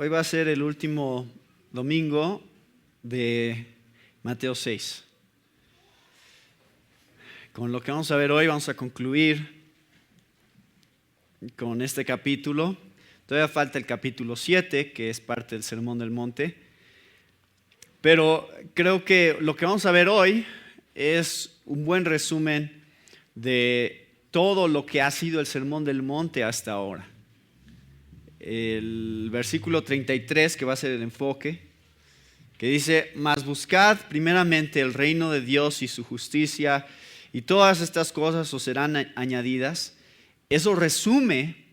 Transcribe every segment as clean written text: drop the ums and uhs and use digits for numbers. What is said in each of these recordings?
Hoy va a ser el último domingo de Mateo 6. Con lo que vamos a ver hoy vamos a concluir con este capítulo. Todavía falta el capítulo 7, que es parte del Sermón del Monte. Pero creo que lo que vamos a ver hoy es un buen resumen de todo lo que ha sido el Sermón del Monte hasta ahora. El versículo 33, que va a ser el enfoque, que dice: mas buscad primeramente el reino de Dios y su justicia, y todas estas cosas os serán añadidas. Eso resume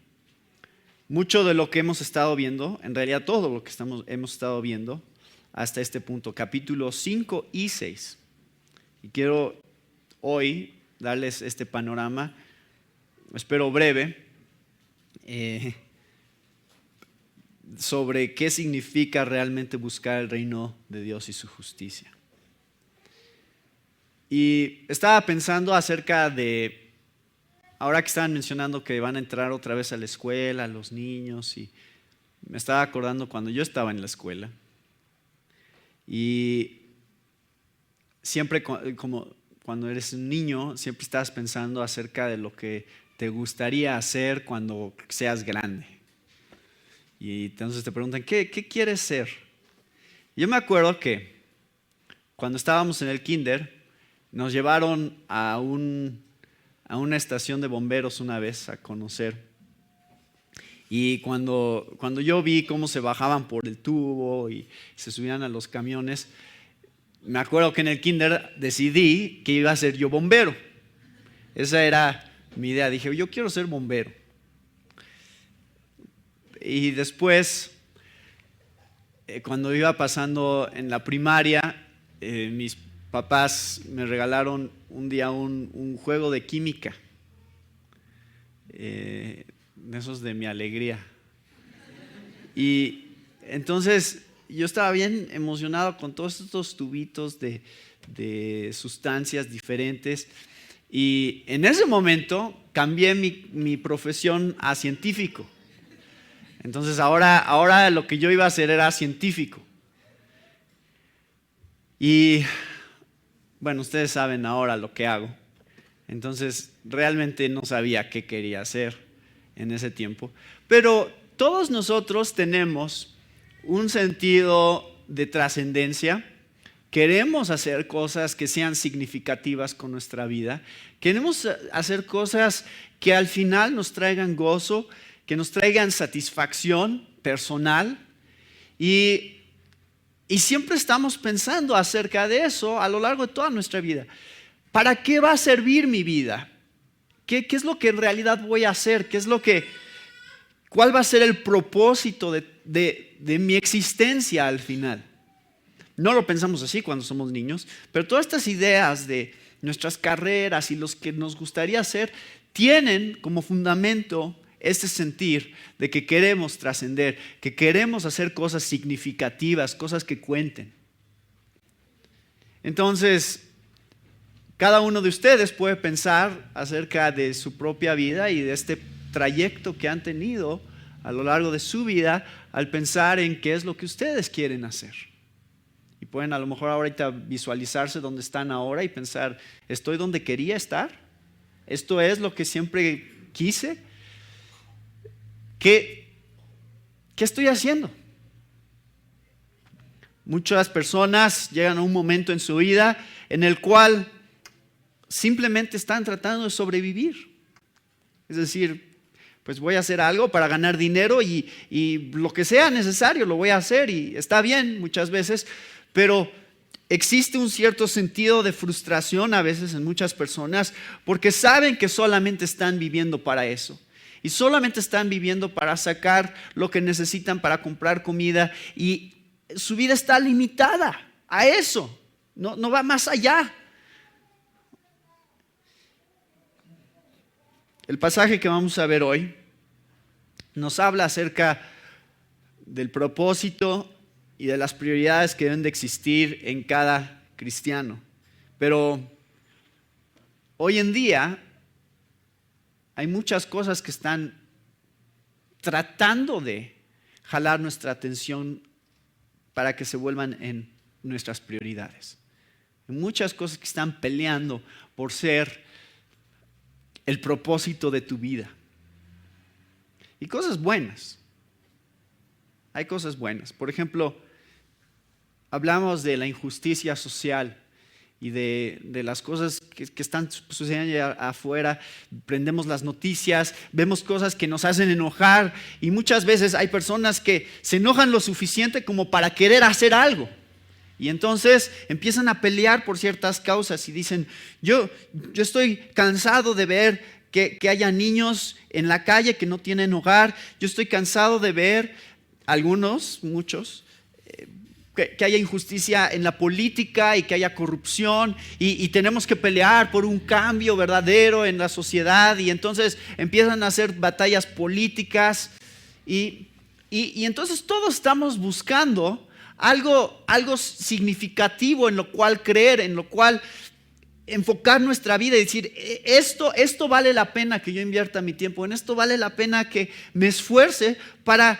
mucho de lo que hemos estado viendo, en realidad todo lo que hemos estado viendo hasta este punto, capítulos 5 y 6. Y quiero hoy darles este panorama, espero breve, sobre qué significa realmente buscar el reino de Dios y su justicia. Y estaba pensando acerca de, ahora que estaban mencionando que van a entrar otra vez a la escuela, los niños, y me estaba acordando cuando yo estaba en la escuela. Y siempre, como cuando eres un niño, siempre estás pensando acerca de lo que te gustaría hacer cuando seas grande. Y entonces te preguntan, ¿qué quieres ser? Yo me acuerdo que cuando estábamos en el kinder, nos llevaron a una estación de bomberos una vez a conocer. Y cuando yo vi cómo se bajaban por el tubo y se subían a los camiones, me acuerdo que en el kinder decidí que iba a ser yo bombero. Esa era mi idea. Dije, yo quiero ser bombero. Y después, cuando iba pasando en la primaria, mis papás me regalaron un día un juego de química, de esos de mi alegría. Y entonces yo estaba bien emocionado con todos estos tubitos de sustancias diferentes. Y en ese momento cambié mi profesión a científico. Entonces ahora lo que yo iba a hacer era científico. Y bueno, ustedes saben ahora lo que hago. Entonces realmente no sabía qué quería hacer en ese tiempo. Pero todos nosotros tenemos un sentido de trascendencia. Queremos hacer cosas que sean significativas con nuestra vida. Queremos hacer cosas que al final nos traigan gozo, que nos traigan satisfacción personal. Y siempre estamos pensando acerca de eso a lo largo de toda nuestra vida. ¿Para qué va a servir mi vida? ¿Qué es lo que en realidad voy a hacer? ¿Cuál va a ser el propósito de mi existencia al final? No lo pensamos así cuando somos niños, pero todas estas ideas de nuestras carreras y los que nos gustaría hacer tienen como fundamento este sentir de que queremos trascender, que queremos hacer cosas significativas, cosas que cuenten. Entonces, cada uno de ustedes puede pensar acerca de su propia vida y de este trayecto que han tenido a lo largo de su vida al pensar en qué es lo que ustedes quieren hacer. Y pueden a lo mejor ahorita visualizarse donde están ahora y pensar, ¿estoy donde quería estar? ¿Esto es lo que siempre quise? ¿Qué estoy haciendo? Muchas personas llegan a un momento en su vida en el cual simplemente están tratando de sobrevivir. Es decir, pues voy a hacer algo para ganar dinero y lo que sea necesario lo voy a hacer y está bien muchas veces, pero existe un cierto sentido de frustración a veces en muchas personas porque saben que solamente están viviendo para eso. Y solamente están viviendo para sacar lo que necesitan para comprar comida y su vida está limitada a eso, no va más allá. El pasaje que vamos a ver hoy nos habla acerca del propósito y de las prioridades que deben de existir en cada cristiano. Pero hoy en día hay muchas cosas que están tratando de jalar nuestra atención para que se vuelvan en nuestras prioridades. Hay muchas cosas que están peleando por ser el propósito de tu vida. Y cosas buenas. Hay cosas buenas. Por ejemplo, hablamos de la injusticia social y de las cosas que están sucediendo allá afuera. Prendemos las noticias, vemos cosas que nos hacen enojar y muchas veces hay personas que se enojan lo suficiente como para querer hacer algo. Y entonces empiezan a pelear por ciertas causas y dicen, yo estoy cansado de ver que haya niños en la calle que no tienen hogar. Yo estoy cansado de ver muchos, que haya injusticia en la política y que haya corrupción y tenemos que pelear por un cambio verdadero en la sociedad. Y entonces empiezan a hacer batallas políticas y entonces todos estamos buscando algo significativo en lo cual creer, en lo cual enfocar nuestra vida y decir, esto vale la pena que yo invierta mi tiempo, en esto vale la pena que me esfuerce para,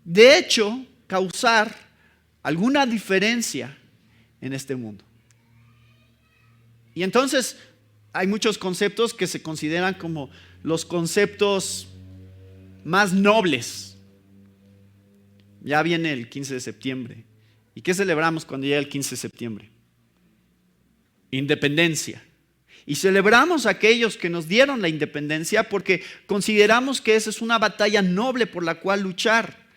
de hecho, causar alguna diferencia en este mundo. Y entonces hay muchos conceptos que se consideran como los conceptos más nobles. Ya viene el 15 de septiembre. ¿Y qué celebramos cuando llega el 15 de septiembre? Independencia. Y celebramos a aquellos que nos dieron la independencia porque consideramos que esa es una batalla noble por la cual luchar.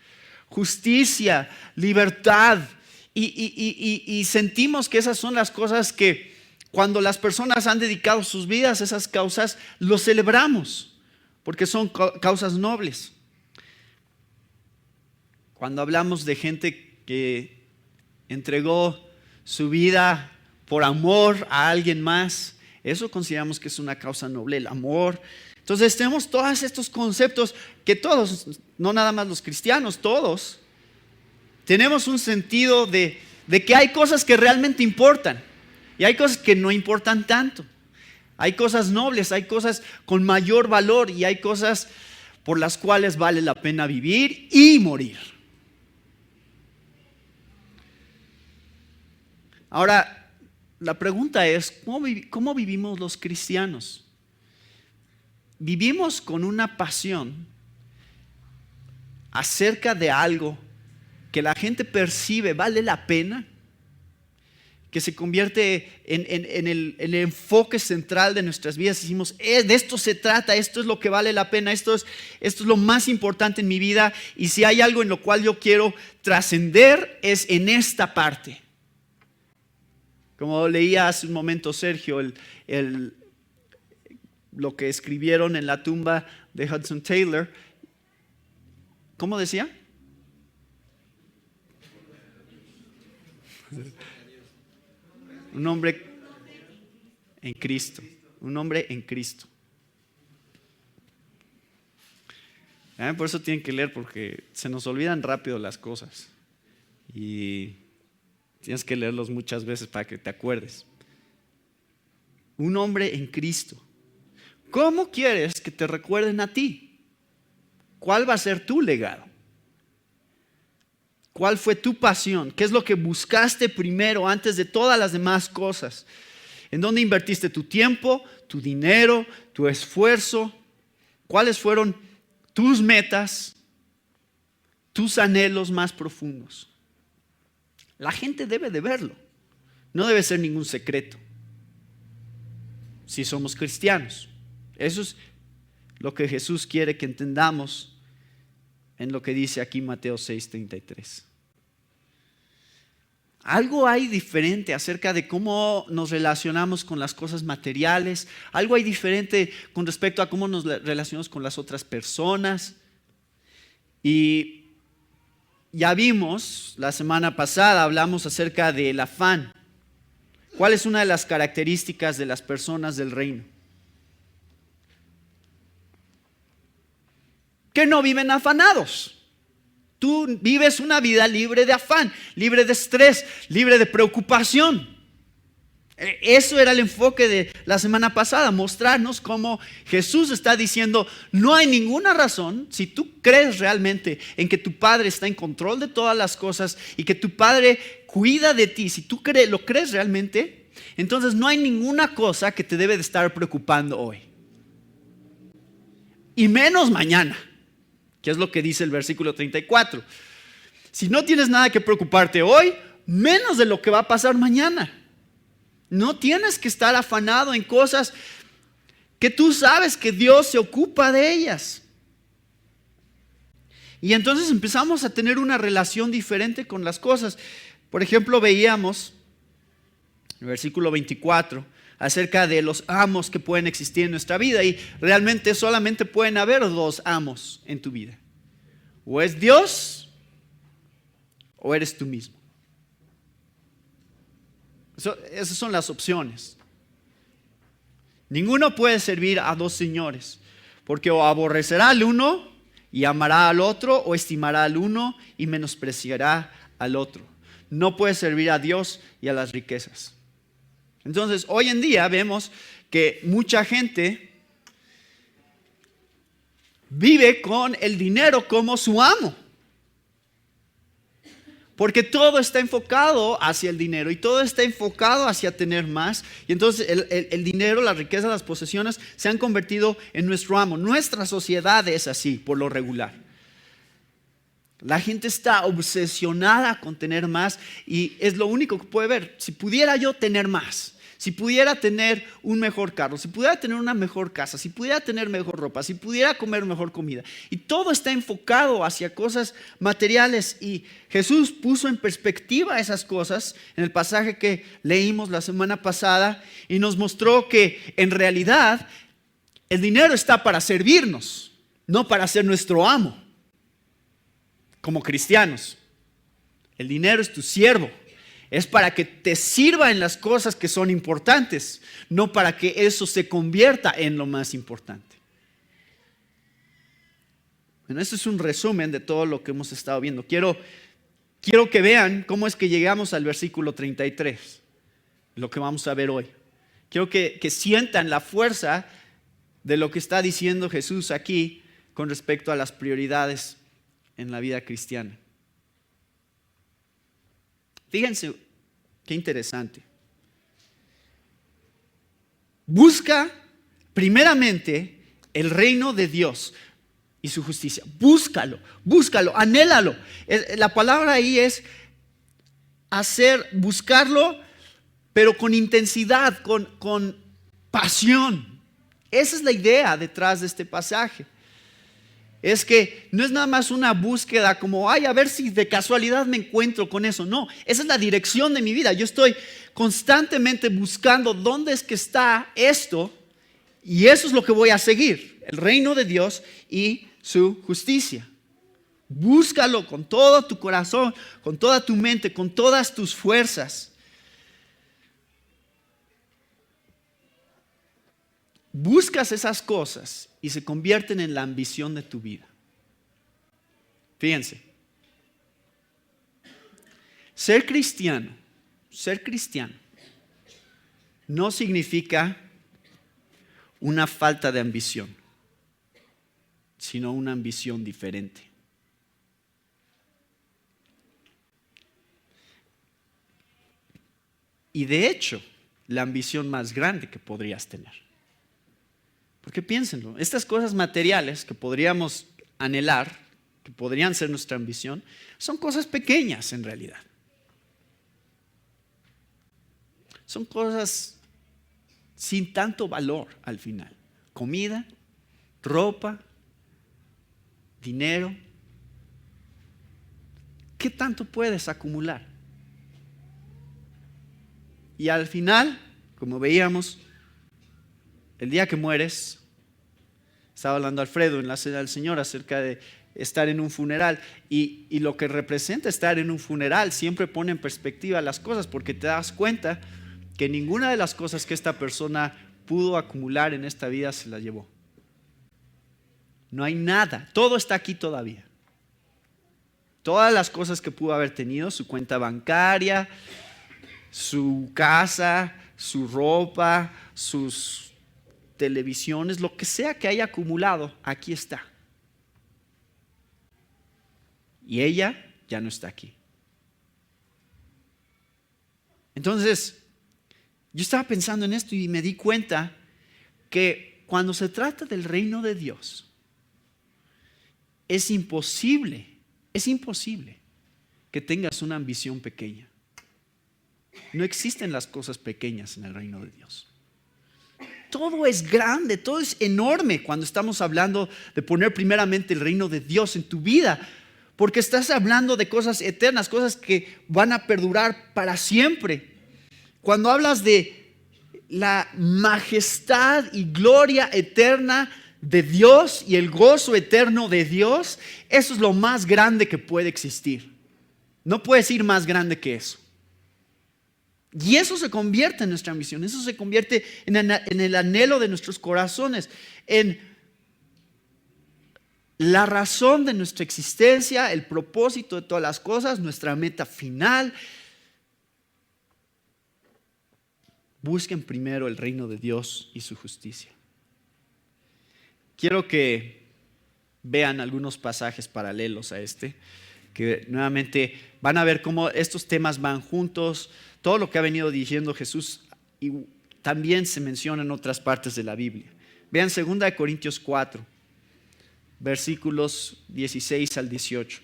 Justicia, libertad. Y sentimos que esas son las cosas que cuando las personas han dedicado sus vidas a esas causas, lo celebramos porque son causas nobles. Cuando hablamos de gente que entregó su vida por amor a alguien más, eso consideramos que es una causa noble, el amor. Entonces tenemos todos estos conceptos que todos, no nada más los cristianos, todos tenemos un sentido de que hay cosas que realmente importan y hay cosas que no importan tanto. Hay cosas nobles, hay cosas con mayor valor y hay cosas por las cuales vale la pena vivir y morir. Ahora, la pregunta es, ¿cómo vivimos los cristianos? ¿Vivimos con una pasión acerca de algo que la gente percibe vale la pena? Que se convierte en el enfoque central de nuestras vidas. Decimos, de esto se trata, esto es lo que vale la pena, esto es lo más importante en mi vida. Y si hay algo en lo cual yo quiero trascender, es en esta parte. Como leía hace un momento Sergio, lo que escribieron en la tumba de Hudson Taylor. ¿Cómo decía? Un hombre en Cristo. Un hombre en Cristo. Por eso tienen que leer, porque se nos olvidan rápido las cosas. Y tienes que leerlos muchas veces para que te acuerdes. Un hombre en Cristo. ¿Cómo quieres que te recuerden a ti? ¿Cuál va a ser tu legado? ¿Cuál fue tu pasión? ¿Qué es lo que buscaste primero antes de todas las demás cosas? ¿En dónde invertiste tu tiempo, tu dinero, tu esfuerzo? ¿Cuáles fueron tus metas, tus anhelos más profundos? La gente debe de verlo. No debe ser ningún secreto. Si somos cristianos. Eso es lo que Jesús quiere que entendamos en lo que dice aquí Mateo 6:33. Algo hay diferente acerca de cómo nos relacionamos con las cosas materiales. Algo hay diferente con respecto a cómo nos relacionamos con las otras personas. Y ya vimos, la semana pasada hablamos acerca del afán. ¿Cuál es una de las características de las personas del reino? Que no viven afanados. Tú vives una vida libre de afán, libre de estrés, libre de preocupación. Eso era el enfoque de la semana pasada, mostrarnos cómo Jesús está diciendo, no hay ninguna razón, si tú crees realmente en que tu Padre está en control de todas las cosas y que tu Padre cuida de ti, si tú lo crees realmente, entonces no hay ninguna cosa que te debe de estar preocupando hoy. Y menos mañana, que es lo que dice el versículo 34. Si no tienes nada que preocuparte hoy, menos de lo que va a pasar mañana. No tienes que estar afanado en cosas que tú sabes que Dios se ocupa de ellas. Y entonces empezamos a tener una relación diferente con las cosas. Por ejemplo, veíamos el versículo 24 acerca de los amos que pueden existir en nuestra vida. Y realmente solamente pueden haber dos amos en tu vida. O es Dios o eres tú mismo. Esas son las opciones. Ninguno puede servir a dos señores, porque o aborrecerá al uno y amará al otro, o estimará al uno y menospreciará al otro. No puede servir a Dios y a las riquezas. Entonces, hoy en día vemos que mucha gente vive con el dinero como su amo. Porque todo está enfocado hacia el dinero y todo está enfocado hacia tener más. Y entonces el dinero, la riqueza, las posesiones se han convertido en nuestro amo. Nuestra sociedad es así, por lo regular. La gente está obsesionada con tener más y es lo único que puede ver. Si pudiera yo tener más, si pudiera tener un mejor carro, si pudiera tener una mejor casa, si pudiera tener mejor ropa, si pudiera comer mejor comida. Y todo está enfocado hacia cosas materiales. Y Jesús puso en perspectiva esas cosas en el pasaje que leímos la semana pasada y nos mostró que en realidad el dinero está para servirnos, no para ser nuestro amo. Como cristianos, el dinero es tu siervo. Es para que te sirva en las cosas que son importantes, no para que eso se convierta en lo más importante. Bueno, esto es un resumen de todo lo que hemos estado viendo. Quiero que vean cómo es que llegamos al versículo 33, lo que vamos a ver hoy. Quiero que sientan la fuerza de lo que está diciendo Jesús aquí con respecto a las prioridades en la vida cristiana. Fíjense, qué interesante. Busca primeramente el reino de Dios y su justicia. Búscalo, anhélalo. La palabra ahí es buscarlo, pero con intensidad, con pasión. Esa es la idea detrás de este pasaje. Es que no es nada más una búsqueda como, a ver si de casualidad me encuentro con eso. No, esa es la dirección de mi vida. Yo estoy constantemente buscando dónde es que está esto y eso es lo que voy a seguir. El reino de Dios y su justicia. Búscalo con todo tu corazón, con toda tu mente, con todas tus fuerzas. Buscas esas cosas y se convierten en la ambición de tu vida. Fíjense, ser cristiano no significa una falta de ambición, sino una ambición diferente. Y de hecho, la ambición más grande que podrías tener. Porque piénsenlo, estas cosas materiales que podríamos anhelar, que podrían ser nuestra ambición, son cosas pequeñas en realidad. Son cosas sin tanto valor al final. Comida, ropa, dinero. ¿Qué tanto puedes acumular? Y al final, como veíamos, el día que mueres, estaba hablando Alfredo en la cena del Señor acerca de estar en un funeral y lo que representa estar en un funeral siempre pone en perspectiva las cosas porque te das cuenta que ninguna de las cosas que esta persona pudo acumular en esta vida se la llevó. No hay nada, todo está aquí todavía. Todas las cosas que pudo haber tenido, su cuenta bancaria, su casa, su ropa, sus televisiones, lo que sea que haya acumulado, aquí está. Y ella ya no está aquí. Entonces, yo estaba pensando en esto y me di cuenta que cuando se trata del reino de Dios, es imposible que tengas una ambición pequeña. No existen las cosas pequeñas en el reino de Dios. Todo es grande, todo es enorme cuando estamos hablando de poner primeramente el reino de Dios en tu vida, porque estás hablando de cosas eternas, cosas que van a perdurar para siempre. Cuando hablas de la majestad y gloria eterna de Dios y el gozo eterno de Dios, eso es lo más grande que puede existir. No puedes ir más grande que eso. Y eso se convierte en nuestra ambición, eso se convierte en el anhelo de nuestros corazones, en la razón de nuestra existencia, el propósito de todas las cosas, nuestra meta final. Busquen primero el reino de Dios y su justicia. Quiero que vean algunos pasajes paralelos a este, que nuevamente van a ver cómo estos temas van juntos. Todo lo que ha venido diciendo Jesús y también se menciona en otras partes de la Biblia. Vean 2 Corintios 4, versículos 16 al 18.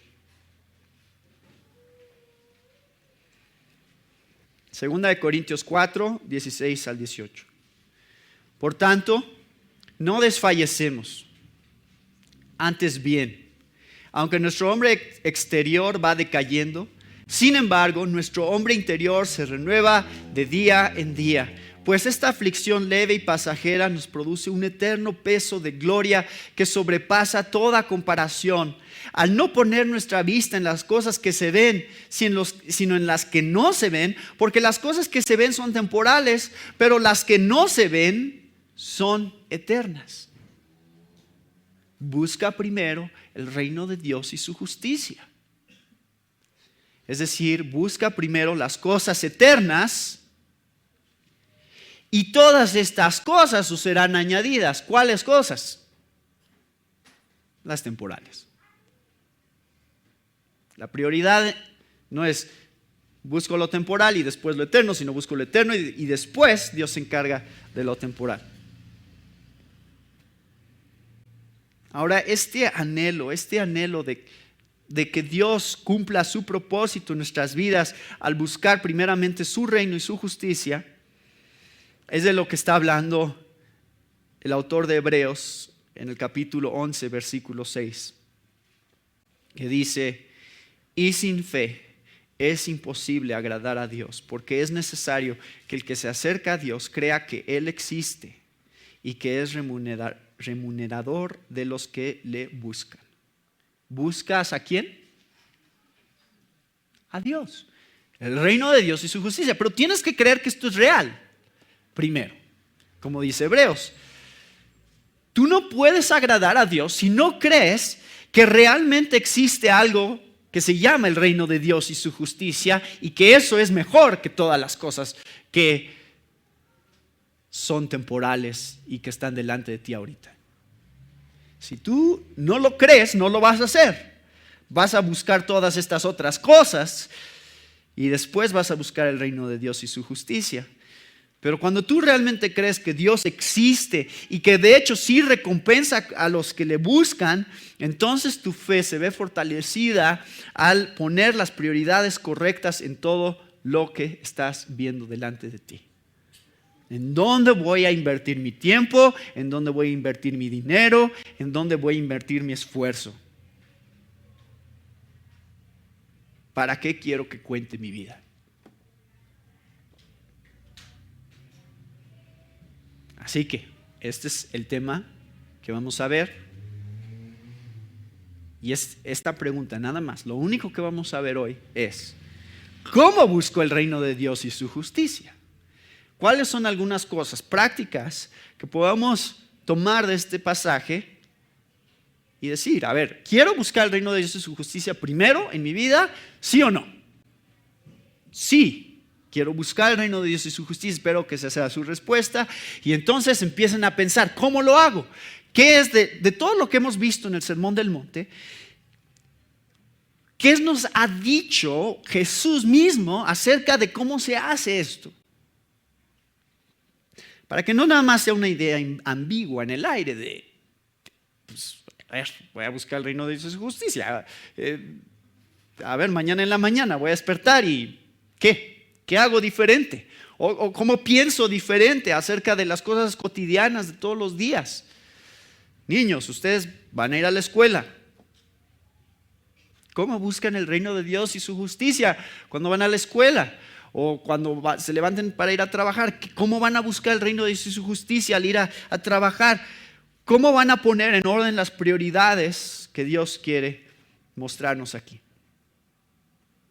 2 Corintios 4, 16 al 18. Por tanto, no desfallecemos, antes bien, aunque nuestro hombre exterior va decayendo, sin embargo, nuestro hombre interior se renueva de día en día. Pues esta aflicción leve y pasajera nos produce un eterno peso de gloria que sobrepasa toda comparación, al no poner nuestra vista en las cosas que se ven, sino en las que no se ven, porque las cosas que se ven son temporales, pero las que no se ven son eternas. Busca primero el reino de Dios y su justicia. Es decir, busca primero las cosas eternas y todas estas cosas os serán añadidas. ¿Cuáles cosas? Las temporales. La prioridad no es busco lo temporal y después lo eterno, sino busco lo eterno y después Dios se encarga de lo temporal. Ahora, este anhelo de que Dios cumpla su propósito en nuestras vidas al buscar primeramente su reino y su justicia, es de lo que está hablando el autor de Hebreos en el capítulo 11, versículo 6, que dice: y sin fe es imposible agradar a Dios, porque es necesario que el que se acerca a Dios crea que Él existe y que es remunerador de los que le buscan. ¿Buscas a quién? A Dios. El reino de Dios y su justicia. Pero tienes que creer que esto es real. Primero, como dice Hebreos, tú no puedes agradar a Dios si no crees que realmente existe algo que se llama el reino de Dios y su justicia, y que eso es mejor que todas las cosas que son temporales y que están delante de ti ahorita. Si tú no lo crees, no lo vas a hacer. Vas a buscar todas estas otras cosas y después vas a buscar el reino de Dios y su justicia. Pero cuando tú realmente crees que Dios existe y que de hecho sí recompensa a los que le buscan, entonces tu fe se ve fortalecida al poner las prioridades correctas en todo lo que estás viendo delante de ti. ¿En dónde voy a invertir mi tiempo? ¿En dónde voy a invertir mi dinero? ¿En dónde voy a invertir mi esfuerzo? ¿Para qué quiero que cuente mi vida? Así que este es el tema que vamos a ver. Y es esta pregunta nada más. Lo único que vamos a ver hoy es: ¿cómo busco el reino de Dios y su justicia? ¿Cuáles son algunas cosas prácticas que podamos tomar de este pasaje y decir, a ver, ¿quiero buscar el reino de Dios y su justicia primero en mi vida? ¿Sí o no? Sí. Quiero buscar el reino de Dios y su justicia, espero que esa sea su respuesta. Y entonces empiezan a pensar, ¿cómo lo hago? ¿Qué es de todo lo que hemos visto en el Sermón del Monte? ¿Qué nos ha dicho Jesús mismo acerca de cómo se hace esto? Para que no nada más sea una idea ambigua en el aire de, pues, a ver, voy a buscar el reino de Dios y su justicia. A ver, mañana en la mañana voy a despertar y ¿qué? ¿Qué hago diferente? ¿O cómo pienso diferente acerca de las cosas cotidianas de todos los días? Niños, ustedes van a ir a la escuela. ¿Cómo buscan el reino de Dios y su justicia cuando van a la escuela? O cuando se levanten para ir a trabajar. ¿Cómo van a buscar el reino de Dios y su justicia al ir a trabajar? ¿Cómo van a poner en orden las prioridades que Dios quiere mostrarnos aquí?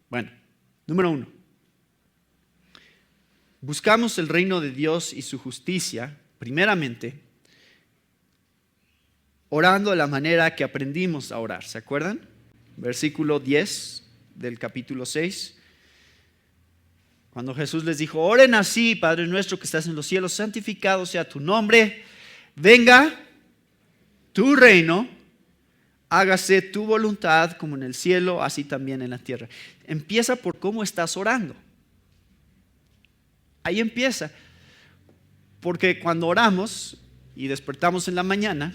Bueno, número 1. Buscamos el reino de Dios y su justicia, primeramente, orando de la manera que aprendimos a orar. ¿Se acuerdan? Versículo 10 del capítulo 6. Cuando Jesús les dijo, oren así, Padre nuestro que estás en los cielos, santificado sea tu nombre, venga tu reino, hágase tu voluntad como en el cielo, así también en la tierra. Empieza por cómo estás orando. Ahí empieza. Porque cuando oramos y despertamos en la mañana,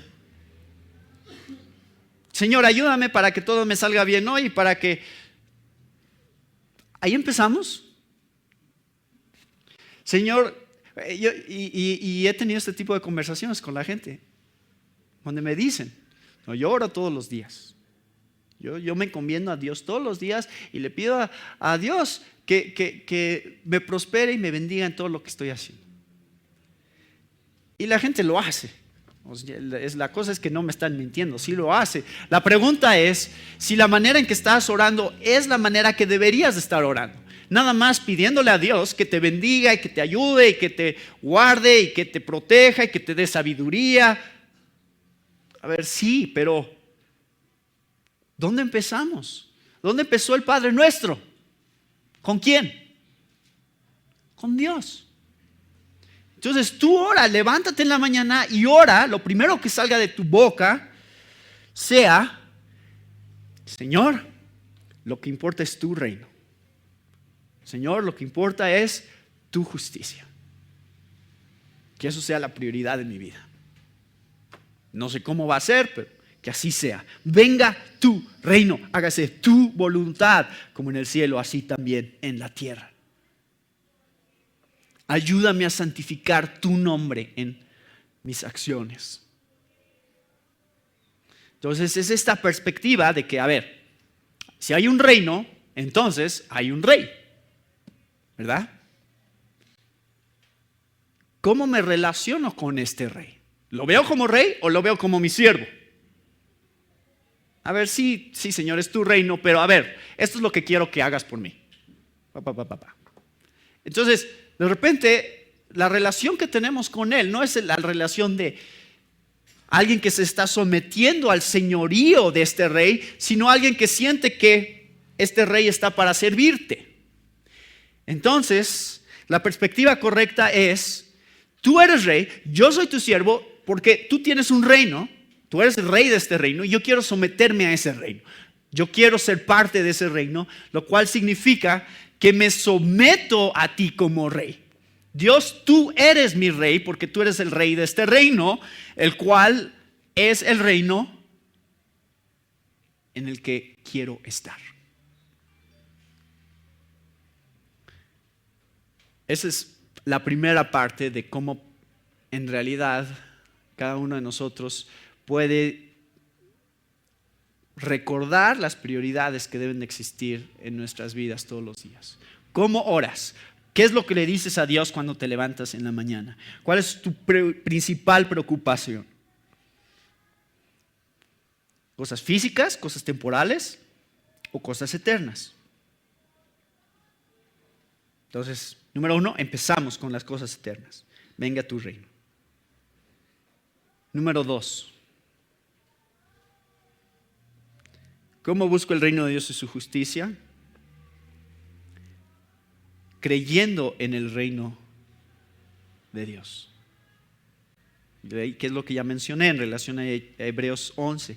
Señor, ayúdame para que todo me salga bien hoy, para que... Ahí empezamos. Señor, yo he tenido este tipo de conversaciones con la gente, donde me dicen, no, yo oro todos los días. Yo me encomiendo a Dios todos los días y le pido a Dios que me prospere y me bendiga en todo lo que estoy haciendo. Y la gente lo hace. La cosa es que no me están mintiendo, sí lo hace. La pregunta es si la manera en que estás orando es la manera que deberías de estar orando. Nada más pidiéndole a Dios que te bendiga y que te ayude y que te guarde y que te proteja y que te dé sabiduría. A ver, sí, pero ¿dónde empezamos? ¿Dónde empezó el Padre Nuestro? ¿Con quién? Con Dios. Entonces tú ora, levántate en la mañana y ora, lo primero que salga de tu boca sea, Señor, lo que importa es tu reino. Señor, lo que importa es tu justicia. Que eso sea la prioridad de mi vida. No sé cómo va a ser, pero que así sea. Venga tu reino, hágase tu voluntad, como en el cielo, así también en la tierra. Ayúdame a santificar tu nombre en mis acciones. Entonces es esta perspectiva de que, a ver, si hay un reino, entonces hay un rey, ¿verdad? ¿Cómo me relaciono con este rey? ¿Lo veo como rey o lo veo como mi siervo? A ver, sí, Señor, es tu reino, pero a ver, esto es lo que quiero que hagas por mí. Entonces, de repente, la relación que tenemos con Él no es la relación de alguien que se está sometiendo al señorío de este rey, sino alguien que siente que este rey está para servirte. Entonces, la perspectiva correcta es, tú eres rey, yo soy tu siervo, porque tú tienes un reino, tú eres el rey de este reino y yo quiero someterme a ese reino. Yo quiero ser parte de ese reino, lo cual significa que me someto a ti como rey. Dios, tú eres mi rey porque tú eres el rey de este reino, el cual es el reino en el que quiero estar. Esa es la primera parte de cómo en realidad cada uno de nosotros puede recordar las prioridades que deben de existir en nuestras vidas todos los días. ¿Cómo oras? ¿Qué es lo que le dices a Dios cuando te levantas en la mañana? ¿Cuál es tu principal preocupación? ¿Cosas físicas, cosas temporales o cosas eternas? Entonces, número 1, empezamos con las cosas eternas. Venga tu reino. Número 2. ¿Cómo busco el reino de Dios y su justicia? creyendo en el reino de Dios. Que es lo que ya mencioné en relación a Hebreos 11.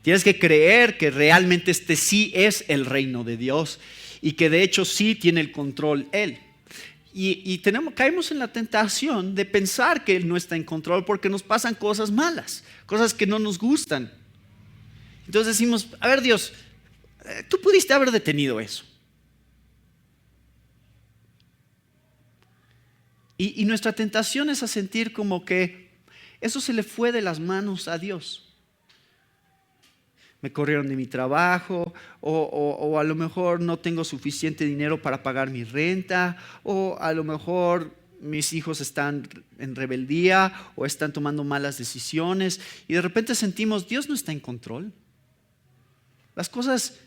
Tienes que creer que realmente este sí es el reino de Dios y que de hecho sí tiene el control Él. Y caemos en la tentación de pensar que Él no está en control porque nos pasan cosas malas, cosas que no nos gustan. Entonces decimos, a ver Dios, tú pudiste haber detenido eso. Y nuestra tentación es a sentir como que eso se le fue de las manos a Dios. Me corrieron de mi trabajo, o a lo mejor no tengo suficiente dinero para pagar mi renta, o a lo mejor mis hijos están en rebeldía o están tomando malas decisiones y de repente sentimos, Dios no está en control. Las cosas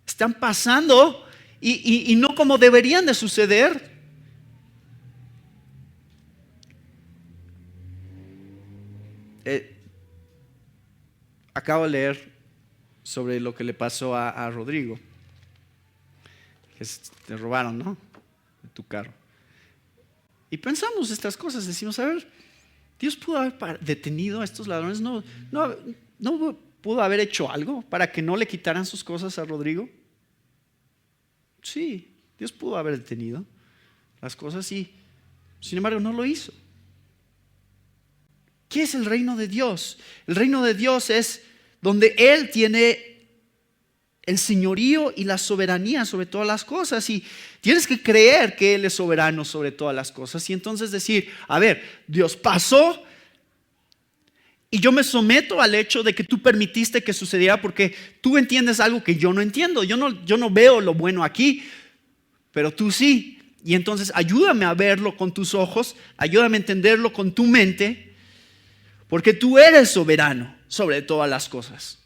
están pasando y no como deberían de suceder. Acabo de leer sobre lo que le pasó a Rodrigo, que te robaron, ¿no? De tu carro. Y pensamos estas cosas, decimos, a ver, Dios pudo haber detenido a estos ladrones, no pudo haber hecho algo para que no le quitaran sus cosas a Rodrigo. Sí, Dios pudo haber detenido las cosas y sin embargo no lo hizo. ¿Qué es el reino de Dios? El reino de Dios es donde Él tiene el señorío y la soberanía sobre todas las cosas, y tienes que creer que Él es soberano sobre todas las cosas y entonces decir, a ver, Dios pasó y yo me someto al hecho de que tú permitiste que sucediera porque tú entiendes algo que yo no entiendo. Yo no veo lo bueno aquí, pero tú sí, y entonces ayúdame a verlo con tus ojos, ayúdame a entenderlo con tu mente, porque tú eres soberano sobre todas las cosas.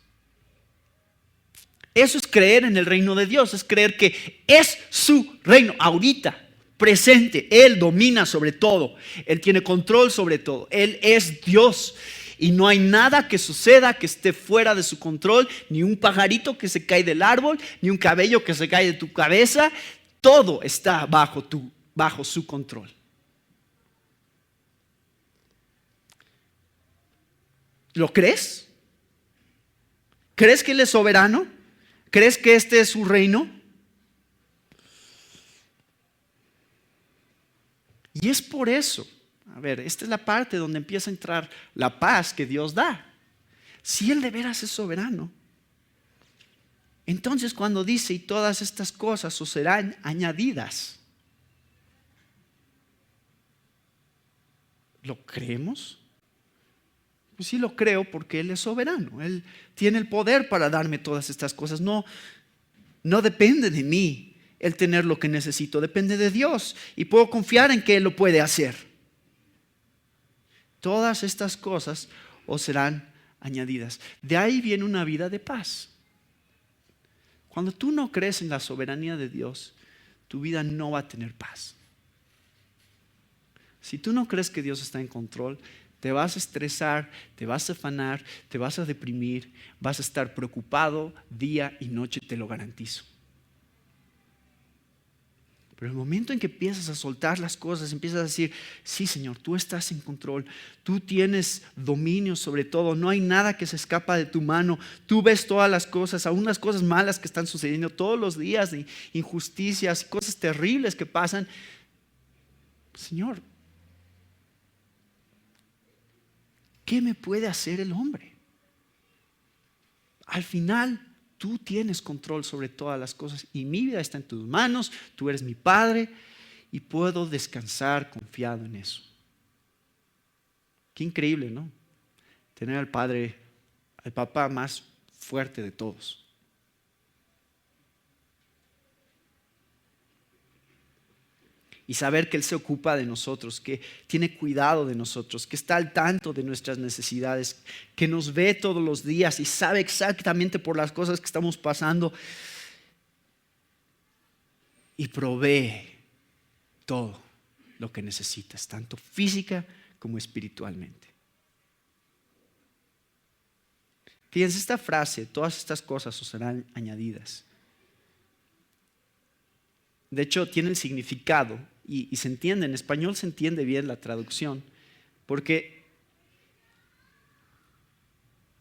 Eso es creer en el reino de Dios, es creer que es su reino ahorita, presente. Él domina sobre todo, Él tiene control sobre todo, Él es Dios y no hay nada que suceda que esté fuera de su control, ni un pajarito que se cae del árbol, ni un cabello que se cae de tu cabeza. Todo está bajo su control. ¿Lo crees? ¿Crees que Él es soberano? ¿Crees que este es su reino? Y es por eso, a ver, esta es la parte donde empieza a entrar la paz que Dios da. Si Él de veras es soberano, entonces cuando dice y todas estas cosas os serán añadidas, ¿lo creemos? Pues sí lo creo porque Él es soberano. Él tiene el poder para darme todas estas cosas. No depende de mí el tener lo que necesito, depende de Dios y puedo confiar en que Él lo puede hacer. Todas estas cosas os serán añadidas. De ahí viene una vida de paz. Cuando tú no crees en la soberanía de Dios, tu vida no va a tener paz. Si tú no crees que Dios está en control, te vas a estresar, te vas a afanar, te vas a deprimir, vas a estar preocupado día y noche, te lo garantizo. Pero el momento en que empiezas a soltar las cosas, empiezas a decir, sí Señor, tú estás en control, tú tienes dominio sobre todo, no hay nada que se escapa de tu mano, tú ves todas las cosas, aún las cosas malas que están sucediendo todos los días, de injusticias, cosas terribles que pasan. Señor, ¿qué me puede hacer el hombre? Al final, tú tienes control sobre todas las cosas y mi vida está en tus manos, tú eres mi Padre y puedo descansar confiado en eso. Qué increíble, ¿no? Tener al Padre, al papá más fuerte de todos. Y saber que Él se ocupa de nosotros, que tiene cuidado de nosotros, que está al tanto de nuestras necesidades, que nos ve todos los días y sabe exactamente por las cosas que estamos pasando y provee todo lo que necesitas, tanto física como espiritualmente. Fíjense esta frase, todas estas cosas os serán añadidas. de hecho tiene el significado y se entiende, en español se entiende bien la traducción, porque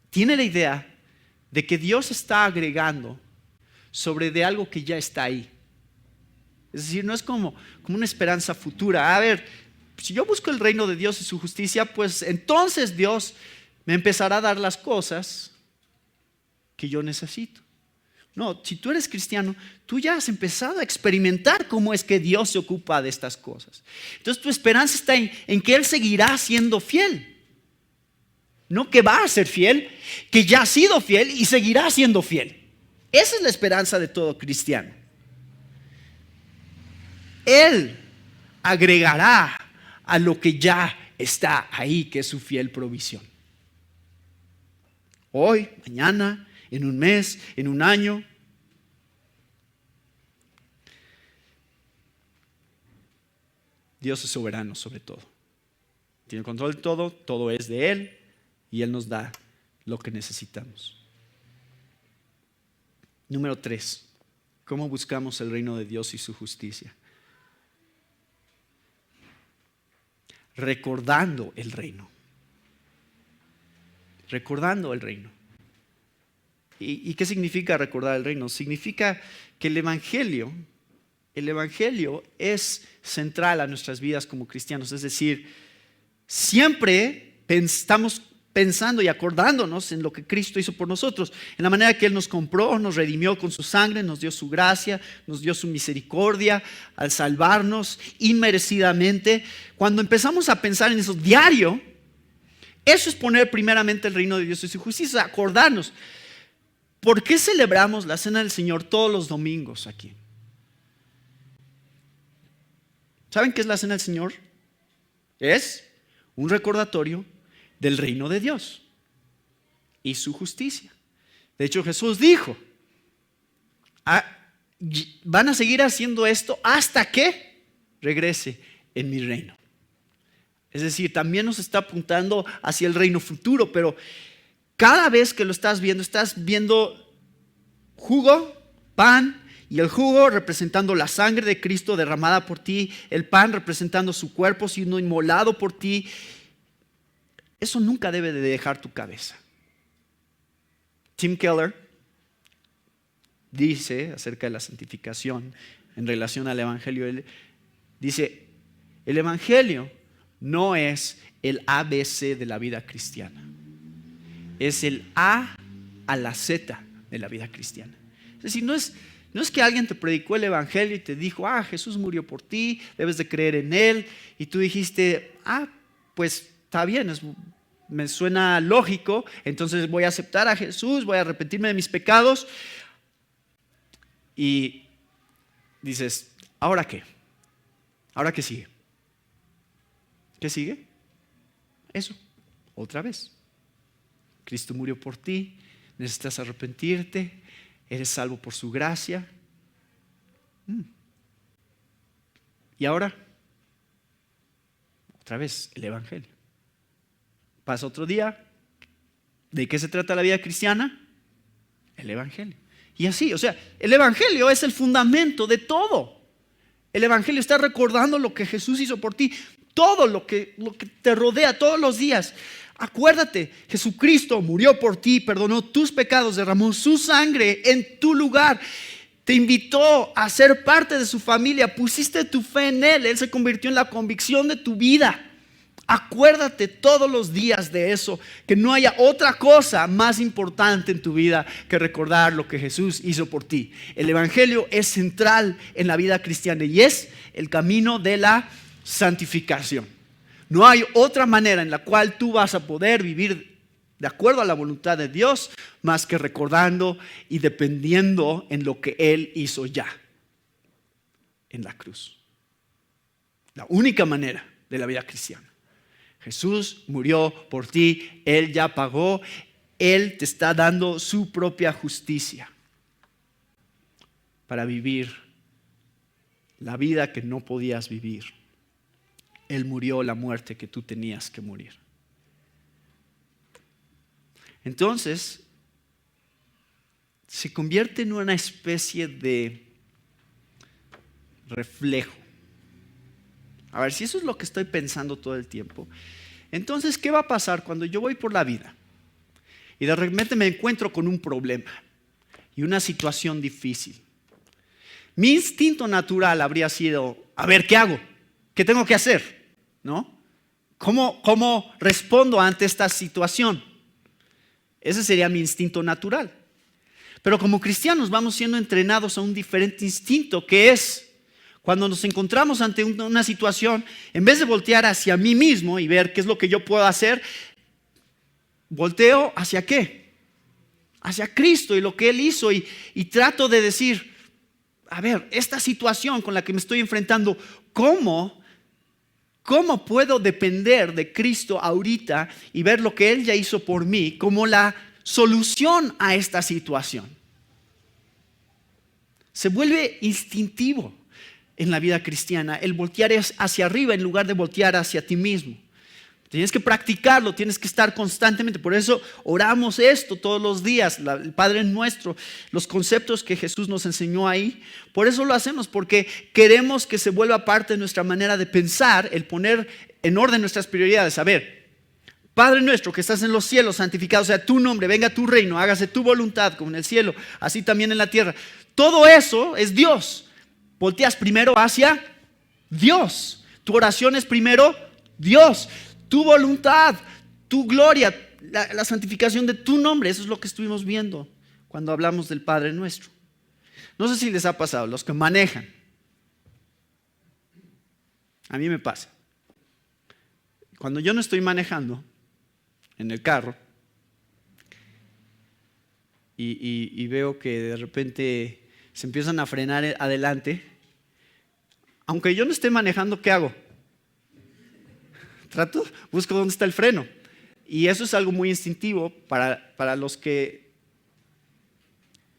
tiene la idea de que Dios está agregando sobre de algo que ya está ahí. Es decir, no es como una esperanza futura. A ver, si yo busco el reino de Dios y su justicia, pues entonces Dios me empezará a dar las cosas que yo necesito. No, si tú eres cristiano, tú ya has empezado a experimentar cómo es que Dios se ocupa de estas cosas. Entonces tu esperanza está en que Él seguirá siendo fiel. No que va a ser fiel, que ya ha sido fiel y seguirá siendo fiel. Esa es la esperanza de todo cristiano. Él agregará a lo que ya está ahí, que es su fiel provisión. Hoy, mañana, en un mes, en un año. Dios es soberano sobre todo. Tiene control de todo, todo es de Él y Él nos da lo que necesitamos. Número 3. ¿Cómo buscamos el reino de Dios y su justicia? Recordando el reino. Recordando el reino. ¿Y qué significa recordar el reino? Significa que el Evangelio es central a nuestras vidas como cristianos. Es decir, siempre estamos pensando y acordándonos en lo que Cristo hizo por nosotros, en la manera que Él nos compró, nos redimió con su sangre, nos dio su gracia, nos dio su misericordia al salvarnos inmerecidamente. Cuando empezamos a pensar en eso diario, eso es poner primeramente el reino de Dios y su justicia, acordarnos. ¿Por qué celebramos la Cena del Señor todos los domingos aquí? ¿Saben qué es la Cena del Señor? Es un recordatorio del reino de Dios y su justicia. De hecho, Jesús dijo, van a seguir haciendo esto hasta que regrese en mi reino. Es decir, también nos está apuntando hacia el reino futuro, pero cada vez que lo estás viendo jugo, pan, y el jugo representando la sangre de Cristo derramada por ti, el pan representando su cuerpo siendo inmolado por ti. Eso nunca debe de dejar tu cabeza. Tim Keller dice acerca de la santificación en relación al Evangelio. Él dice, el Evangelio no es el ABC de la vida cristiana. Es el A a la Z de la vida cristiana. Es decir, no es que alguien te predicó el Evangelio y te dijo, Jesús murió por ti, debes de creer en Él. Y tú dijiste, pues está bien, me suena lógico, entonces voy a aceptar a Jesús, voy a arrepentirme de mis pecados. Y dices, ¿ahora qué? ¿Ahora qué sigue? ¿Qué sigue? Eso, otra vez. Cristo murió por ti, necesitas arrepentirte, eres salvo por su gracia. Y ahora, otra vez, el Evangelio. Pasa otro día. ¿De qué se trata la vida cristiana? El Evangelio. Y así, o sea, el Evangelio es el fundamento de todo. El Evangelio está recordando lo que Jesús hizo por ti. Todo lo que te rodea todos los días. Acuérdate, Jesucristo murió por ti, perdonó tus pecados, derramó su sangre en tu lugar. Te invitó a ser parte de su familia, pusiste tu fe en Él, Él se convirtió en la convicción de tu vida. Acuérdate todos los días de eso, que no haya otra cosa más importante en tu vida que recordar lo que Jesús hizo por ti. El Evangelio es central en la vida cristiana y es el camino de la santificación. No hay otra manera en la cual tú vas a poder vivir de acuerdo a la voluntad de Dios más que recordando y dependiendo en lo que Él hizo ya en la cruz. La única manera de la vida cristiana. Jesús murió por ti, Él ya pagó, Él te está dando su propia justicia para vivir la vida que no podías vivir. Él murió la muerte que tú tenías que morir. Entonces, se convierte en una especie de reflejo. A ver, si eso es lo que estoy pensando todo el tiempo, entonces, ¿qué va a pasar cuando yo voy por la vida y de repente me encuentro con un problema y una situación difícil? Mi instinto natural habría sido, a ver, ¿qué hago? ¿Qué tengo que hacer? ¿No? ¿Cómo respondo ante esta situación? Ese sería mi instinto natural. Pero como cristianos vamos siendo entrenados a un diferente instinto, que es cuando nos encontramos ante una situación, en vez de voltear hacia mí mismo y ver qué es lo que yo puedo hacer, volteo ¿hacia qué? Hacia Cristo y lo que Él hizo y trato de decir, a ver, esta situación con la que me estoy enfrentando, ¿cómo puedo depender de Cristo ahorita y ver lo que Él ya hizo por mí como la solución a esta situación? Se vuelve instintivo en la vida cristiana el voltear hacia arriba en lugar de voltear hacia ti mismo. Tienes que practicarlo, tienes que estar constantemente. Por eso oramos esto todos los días, el Padre Nuestro, los conceptos que Jesús nos enseñó ahí. Por eso lo hacemos, porque queremos que se vuelva parte de nuestra manera de pensar, el poner en orden nuestras prioridades. A ver, Padre nuestro que estás en los cielos, santificado sea tu nombre, venga tu reino, hágase tu voluntad como en el cielo, así también en la tierra. Todo eso es Dios. Volteas primero hacia Dios. Tu oración es primero Dios. Tu voluntad, tu gloria, la santificación de tu nombre. Eso es lo que estuvimos viendo cuando hablamos del Padre Nuestro. No sé si les ha pasado, los que manejan. A mí me pasa. Cuando yo no estoy manejando en el carro y veo que de repente se empiezan a frenar adelante, aunque yo no esté manejando, ¿qué hago? Busco dónde está el freno. Y eso es algo muy instintivo para los que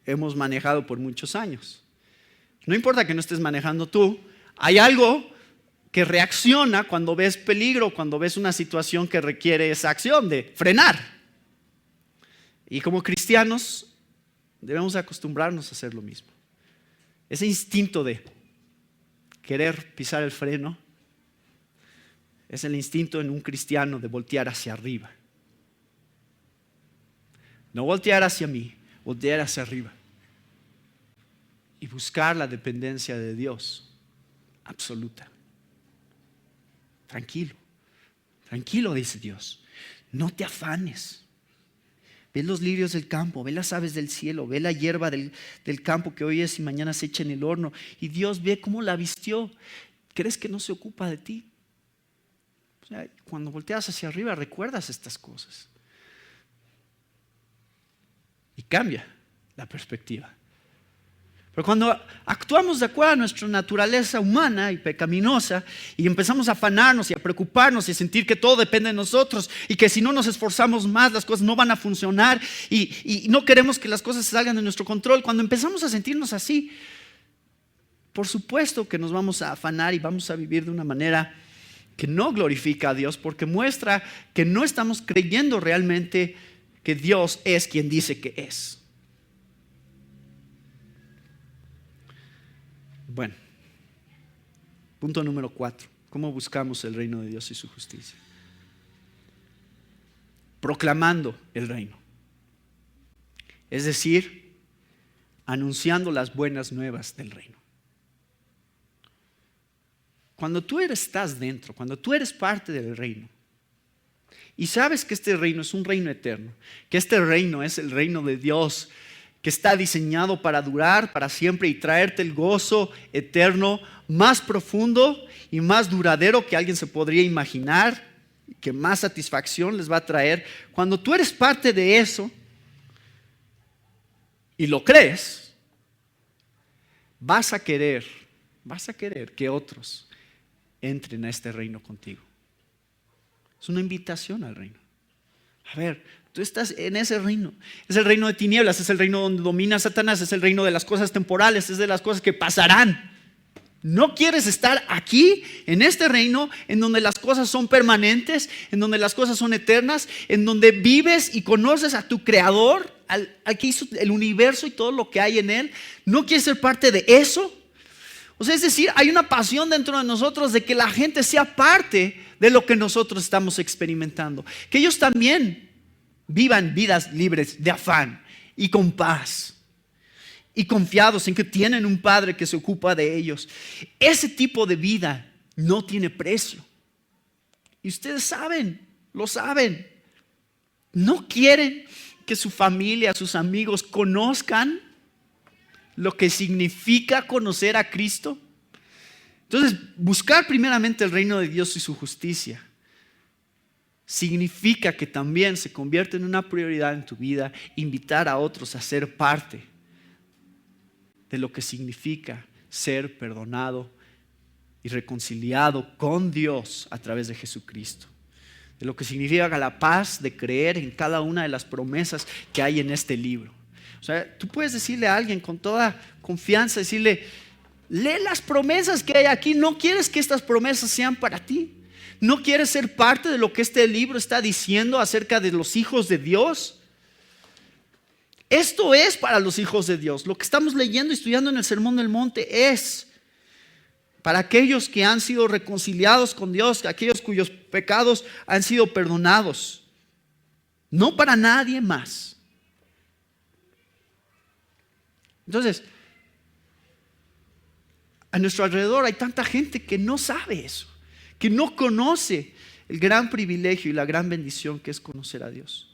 hemos manejado por muchos años. No importa que no estés manejando tú, hay algo que reacciona cuando ves peligro, cuando ves una situación que requiere esa acción de frenar. Y como cristianos debemos acostumbrarnos a hacer lo mismo. Ese instinto de querer pisar el freno es el instinto en un cristiano de voltear hacia arriba. No voltear hacia mí, voltear hacia arriba. Y buscar la dependencia de Dios absoluta. Tranquilo, tranquilo, dice Dios. No te afanes. Ve los lirios del campo, ve las aves del cielo, ve la hierba del campo que hoy es y mañana se echa en el horno. Y Dios ve cómo la vistió. ¿Crees que no se ocupa de ti? O sea, cuando volteas hacia arriba recuerdas estas cosas. Y cambia la perspectiva. Pero cuando actuamos de acuerdo a nuestra naturaleza humana y pecaminosa y empezamos a afanarnos y a preocuparnos y a sentir que todo depende de nosotros y que si no nos esforzamos más las cosas no van a funcionar y no queremos que las cosas salgan de nuestro control, cuando empezamos a sentirnos así, por supuesto que nos vamos a afanar y vamos a vivir de una manera que no glorifica a Dios, porque muestra que no estamos creyendo realmente que Dios es quien dice que es. Bueno, punto número 4. ¿Cómo buscamos el reino de Dios y su justicia? Proclamando el reino. Es decir, anunciando las buenas nuevas del reino. Cuando tú estás dentro, cuando tú eres parte del reino y sabes que este reino es un reino eterno, que este reino es el reino de Dios, que está diseñado para durar para siempre y traerte el gozo eterno más profundo y más duradero que alguien se podría imaginar, que más satisfacción les va a traer. Cuando tú eres parte de eso y lo crees, vas a querer que otros entren a este reino contigo. Es una invitación al reino. A ver, tú estás en ese reino. Es el reino de tinieblas, es el reino donde domina Satanás, es el reino de las cosas temporales, es de las cosas que pasarán. ¿No quieres estar aquí, en este reino, en donde las cosas son permanentes, en donde las cosas son eternas, en donde vives y conoces a tu Creador, al que hizo el universo y todo lo que hay en él? ¿No quieres ser parte de eso? O sea, es decir, hay una pasión dentro de nosotros de que la gente sea parte de lo que nosotros estamos experimentando. Que ellos también vivan vidas libres de afán y con paz. Y confiados en que tienen un Padre que se ocupa de ellos. Ese tipo de vida no tiene precio. Y ustedes saben, lo saben. No quieren que su familia, sus amigos conozcan lo que significa conocer a Cristo. Entonces, buscar primeramente el reino de Dios y su justicia significa que también se convierte en una prioridad en tu vida invitar a otros a ser parte de lo que significa ser perdonado y reconciliado con Dios a través de Jesucristo. De lo que significa la paz de creer en cada una de las promesas que hay en este libro. O sea, tú puedes decirle a alguien con toda confianza, decirle, lee las promesas que hay aquí. No quieres que estas promesas sean para ti. No quieres ser parte de lo que este libro está diciendo acerca de los hijos de Dios. Esto es para los hijos de Dios. Lo que estamos leyendo y estudiando en el Sermón del Monte es para aquellos que han sido reconciliados con Dios, aquellos cuyos pecados han sido perdonados. No para nadie más. Entonces, a nuestro alrededor hay tanta gente que no sabe eso, que no conoce el gran privilegio y la gran bendición que es conocer a Dios.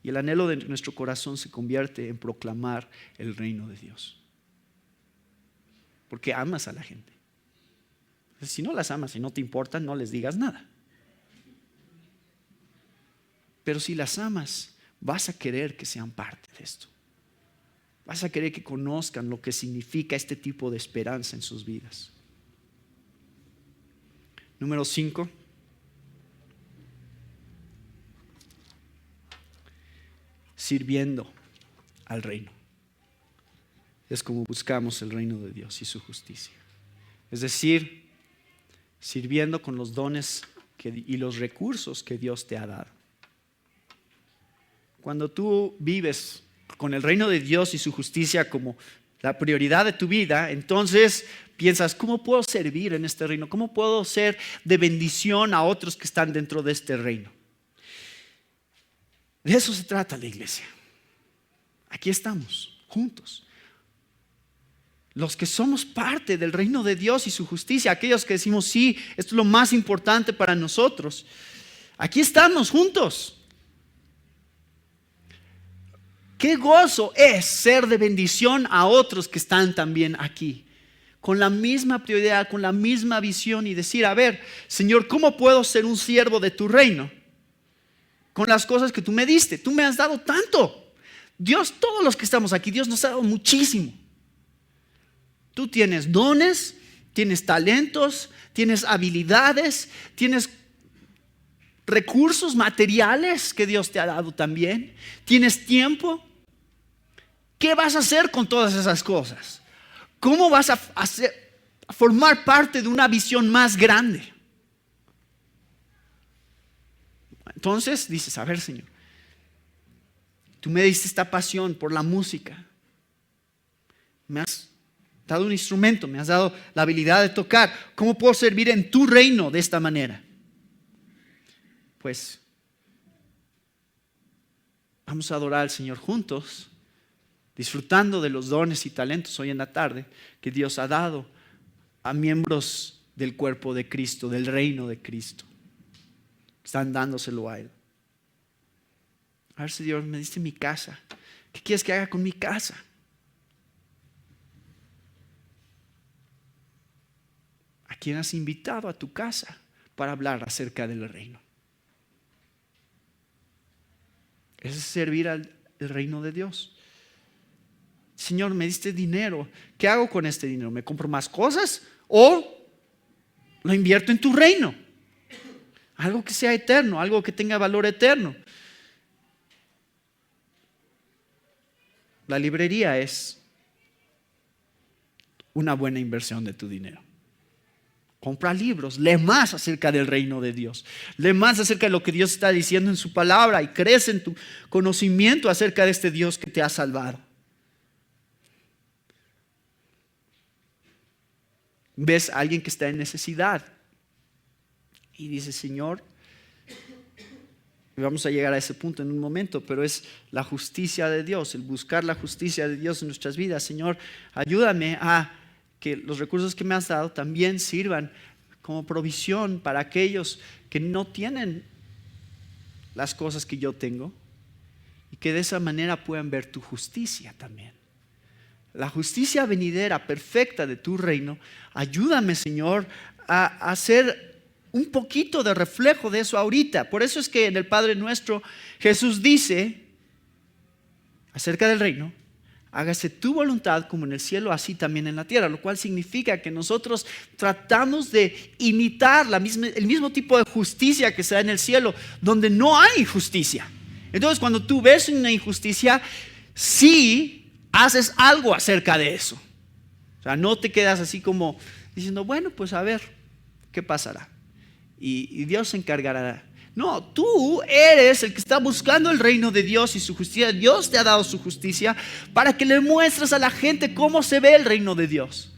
Y el anhelo de nuestro corazón se convierte en proclamar el reino de Dios. Porque amas a la gente. Si no las amas y no te importan, no les digas nada. Pero si las amas, vas a querer que sean parte de esto. Vas a querer que conozcan lo que significa este tipo de esperanza en sus vidas. Número 5. Sirviendo al reino. Es como buscamos el reino de Dios y su justicia. Es decir, sirviendo con los dones y los recursos que Dios te ha dado. Cuando tú vives con el reino de Dios y su justicia como la prioridad de tu vida, entonces piensas, ¿cómo puedo servir en este reino? ¿Cómo puedo ser de bendición a otros que están dentro de este reino? De eso se trata la iglesia. Aquí estamos, juntos. Los que somos parte del reino de Dios y su justicia, aquellos que decimos, sí, esto es lo más importante para nosotros. Aquí estamos juntos. Qué gozo es ser de bendición a otros que están también aquí. Con la misma prioridad, con la misma visión y decir, a ver, Señor, ¿cómo puedo ser un siervo de tu reino? Con las cosas que tú me diste. Tú me has dado tanto. Dios, todos los que estamos aquí, Dios nos ha dado muchísimo. Tú tienes dones, tienes talentos, tienes habilidades, tienes recursos materiales que Dios te ha dado también. Tienes tiempo. ¿Qué vas a hacer con todas esas cosas? ¿Cómo vas a formar parte de una visión más grande? Entonces dices, a ver, Señor, tú me diste esta pasión por la música. Me has dado un instrumento, me has dado la habilidad de tocar. ¿Cómo puedo servir en tu reino de esta manera? Pues vamos a adorar al Señor juntos, disfrutando de los dones y talentos hoy en la tarde que Dios ha dado a miembros del cuerpo de Cristo, del reino de Cristo. Están dándoselo a Él. A ver, Señor, me diste mi casa. ¿Qué quieres que haga con mi casa? ¿A quién has invitado a tu casa para hablar acerca del reino? Es servir al reino de Dios. Señor, me diste dinero. ¿Qué hago con este dinero? ¿Me compro más cosas o lo invierto en tu reino? Algo que sea eterno, algo que tenga valor eterno. La librería es una buena inversión de tu dinero. Compra libros, lee más acerca del reino de Dios. Lee más acerca de lo que Dios está diciendo en su palabra y crece en tu conocimiento acerca de este Dios que te ha salvado. ves a alguien que está en necesidad y dices, Señor, y vamos a llegar a ese punto en un momento, pero es la justicia de Dios, el buscar la justicia de Dios en nuestras vidas. Señor, ayúdame a que los recursos que me has dado también sirvan como provisión para aquellos que no tienen las cosas que yo tengo y que de esa manera puedan ver tu justicia también. La justicia venidera perfecta de tu reino. Ayúdame, Señor, a hacer un poquito de reflejo de eso ahorita. Por eso es que en el Padre Nuestro Jesús dice acerca del reino: hágase tu voluntad como en el cielo, así también en la tierra. Lo cual significa que nosotros tratamos de imitar el mismo tipo de justicia que se da en el cielo, donde no hay injusticia. Entonces, cuando tú ves una injusticia, sí haces algo acerca de eso. O sea, no te quedas así como diciendo, bueno, pues a ver, ¿qué pasará? Y Dios se encargará. No, tú eres el que está buscando el reino de Dios y su justicia. Dios te ha dado su justicia para que le muestres a la gente cómo se ve el reino de Dios.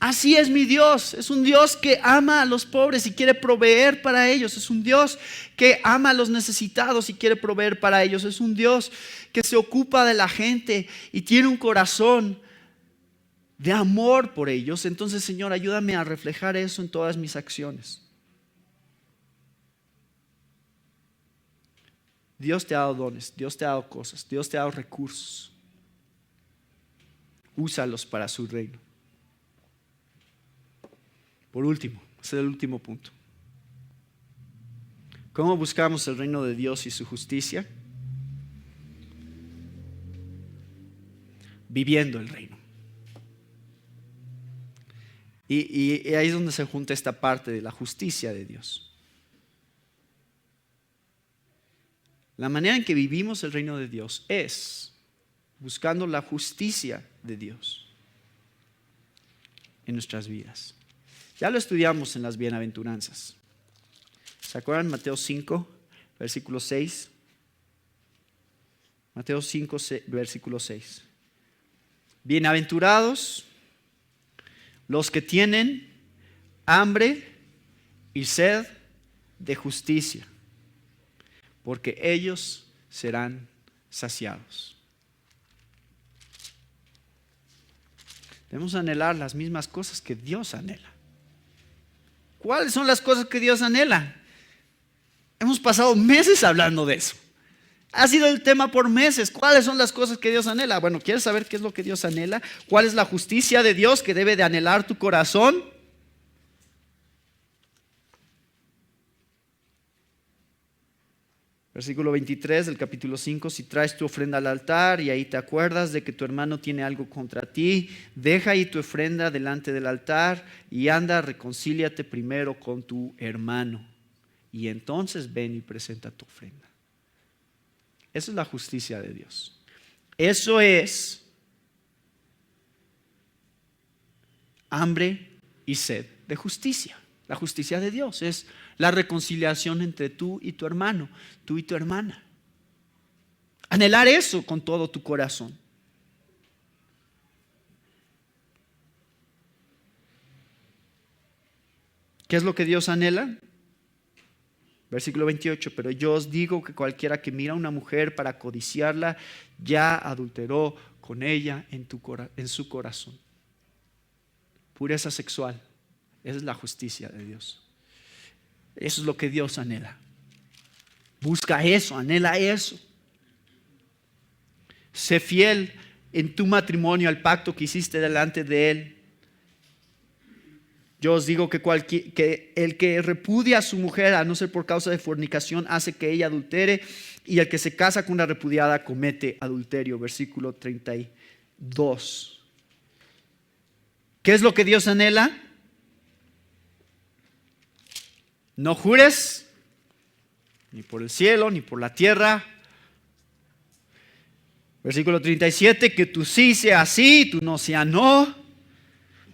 Así es mi Dios. Es un Dios que ama a los pobres y quiere proveer para ellos. Es un Dios que ama a los necesitados y quiere proveer para ellos. Es un Dios que se ocupa de la gente y tiene un corazón de amor por ellos. Entonces, Señor, ayúdame a reflejar eso en todas mis acciones. Dios te ha dado dones, Dios te ha dado cosas, Dios te ha dado recursos. Úsalos para su reino. Por último, ese es el último punto. ¿Cómo buscamos el reino de Dios y su justicia? Viviendo el reino. Y ahí es donde se junta esta parte de la justicia de Dios. La manera en que vivimos el reino de Dios es buscando la justicia de Dios en nuestras vidas. Ya lo estudiamos en las bienaventuranzas. ¿Se acuerdan? Mateo 5, versículo 6. Mateo 5, versículo 6. Bienaventurados los que tienen hambre y sed de justicia, porque ellos serán saciados. Debemos anhelar las mismas cosas que Dios anhela. ¿Cuáles son las cosas que Dios anhela? Hemos pasado meses hablando de eso. Ha sido el tema por meses. ¿Cuáles son las cosas que Dios anhela? Bueno, ¿quieres saber qué es lo que Dios anhela? ¿Cuál es la justicia de Dios que debe de anhelar tu corazón? Versículo 23 del capítulo 5, si traes tu ofrenda al altar y ahí te acuerdas de que tu hermano tiene algo contra ti, deja ahí tu ofrenda delante del altar y anda, reconcíliate primero con tu hermano y entonces ven y presenta tu ofrenda. Esa es la justicia de Dios. Eso es hambre y sed de justicia. La justicia de Dios es la reconciliación entre tú y tu hermano, tú y tu hermana. Anhelar eso con todo tu corazón. ¿Qué es lo que Dios anhela? Versículo 28, pero yo os digo que cualquiera que mira a una mujer para codiciarla, ya adulteró con ella en su corazón. Pureza sexual, esa es la justicia de Dios. Eso es lo que Dios anhela. Busca eso, anhela eso. Sé fiel en tu matrimonio al pacto que hiciste delante de Él. Yo os digo que el que repudia a su mujer, a no ser por causa de fornicación, hace que ella adultere, y el que se casa con una repudiada comete adulterio. Versículo 32. ¿Qué es lo que Dios anhela? No jures, ni por el cielo, ni por la tierra. Versículo 37, que tu sí sea sí, tu no sea no,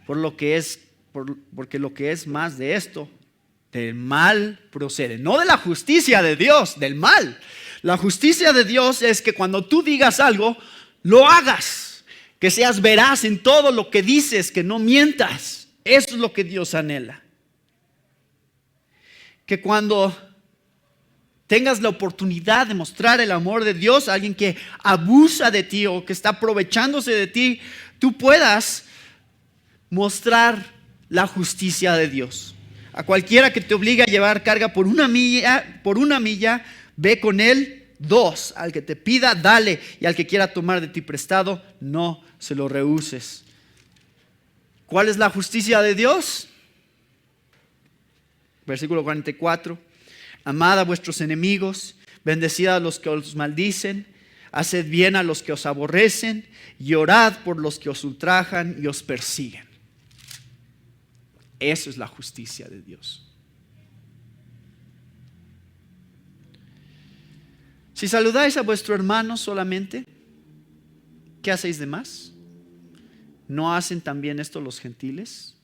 porque lo que es más de esto, del mal procede. No de la justicia de Dios, del mal. La justicia de Dios es que cuando tú digas algo, lo hagas. Que seas veraz en todo lo que dices, que no mientas. Eso es lo que Dios anhela. Que cuando tengas la oportunidad de mostrar el amor de Dios a alguien que abusa de ti o que está aprovechándose de ti, tú puedas mostrar la justicia de Dios. A cualquiera que te obligue a llevar carga por una milla, ve con él 2. Al que te pida, dale, y al que quiera tomar de ti prestado, no se lo rehuses. ¿Cuál es la justicia de Dios? Versículo 44. Amad a vuestros enemigos, bendecid a los que os maldicen, haced bien a los que os aborrecen, y orad por los que os ultrajan y os persiguen. Eso es la justicia de Dios. Si saludáis a vuestro hermano solamente, ¿qué hacéis de más? ¿No hacen también esto los gentiles?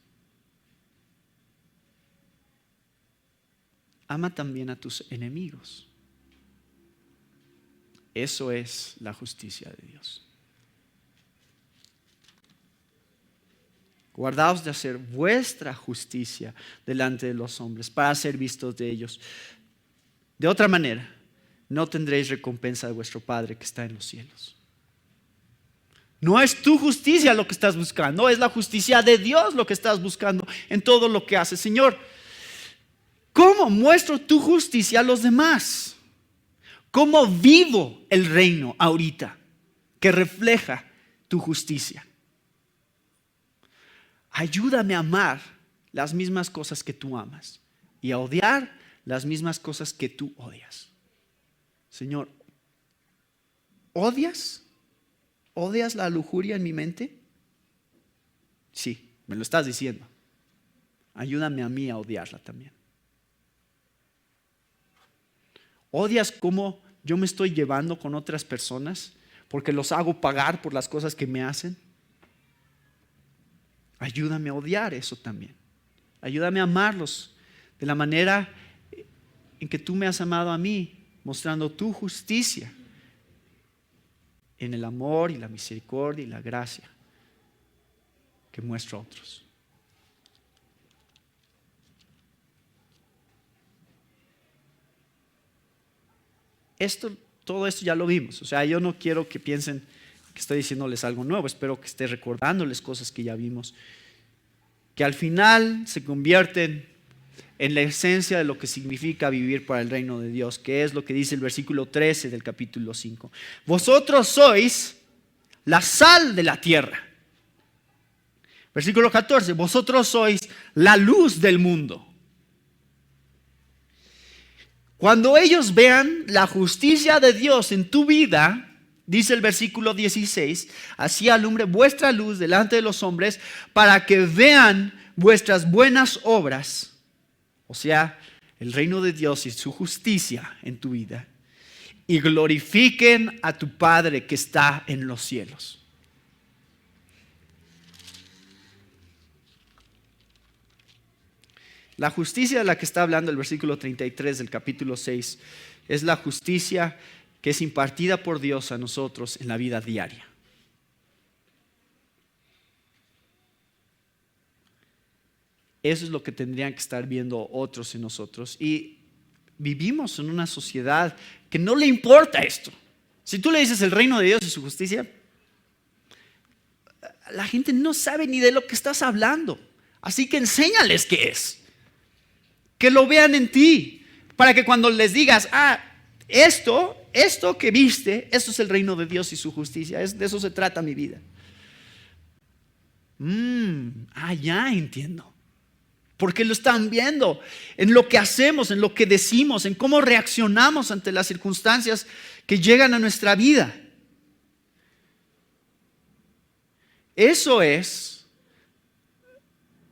Ama también a tus enemigos. Eso es la justicia de Dios. Guardaos de hacer vuestra justicia delante de los hombres para ser vistos de ellos. De otra manera, no tendréis recompensa de vuestro Padre que está en los cielos. No es tu justicia lo que estás buscando, es la justicia de Dios lo que estás buscando en todo lo que haces. Señor, ¿cómo muestro tu justicia a los demás? ¿Cómo vivo el reino ahorita que refleja tu justicia? Ayúdame a amar las mismas cosas que tú amas y a odiar las mismas cosas que tú odias. Señor, ¿odias? ¿Odias la lujuria en mi mente? Sí, me lo estás diciendo. Ayúdame a mí a odiarla también. ¿Odias cómo yo me estoy llevando con otras personas porque los hago pagar por las cosas que me hacen? Ayúdame a odiar eso también. Ayúdame a amarlos de la manera en que tú me has amado a mí, mostrando tu justicia en el amor y la misericordia y la gracia que muestro a otros. Todo esto ya lo vimos. O sea, yo no quiero que piensen que estoy diciéndoles algo nuevo. Espero que esté recordándoles cosas que ya vimos, que al final se convierten en la esencia de lo que significa vivir para el reino de Dios, que es lo que dice el versículo 13 del capítulo 5. Vosotros sois la sal de la tierra. Versículo 14, vosotros sois la luz del mundo. Cuando ellos vean la justicia de Dios en tu vida, dice el versículo 16, así alumbre vuestra luz delante de los hombres para que vean vuestras buenas obras, o sea, el reino de Dios y su justicia en tu vida, y glorifiquen a tu Padre que está en los cielos. La justicia de la que está hablando el versículo 33 del capítulo 6 es la justicia que es impartida por Dios a nosotros en la vida diaria. Eso es lo que tendrían que estar viendo otros en nosotros. Y vivimos en una sociedad que no le importa esto. Si tú le dices el reino de Dios y su justicia, la gente no sabe ni de lo que estás hablando. Así que enséñales qué es. Que lo vean en ti, para que cuando les digas, esto que viste, esto es el reino de Dios y su justicia, de eso se trata mi vida. Ya entiendo. Porque lo están viendo en lo que hacemos, en lo que decimos, en cómo reaccionamos ante las circunstancias que llegan a nuestra vida. Eso es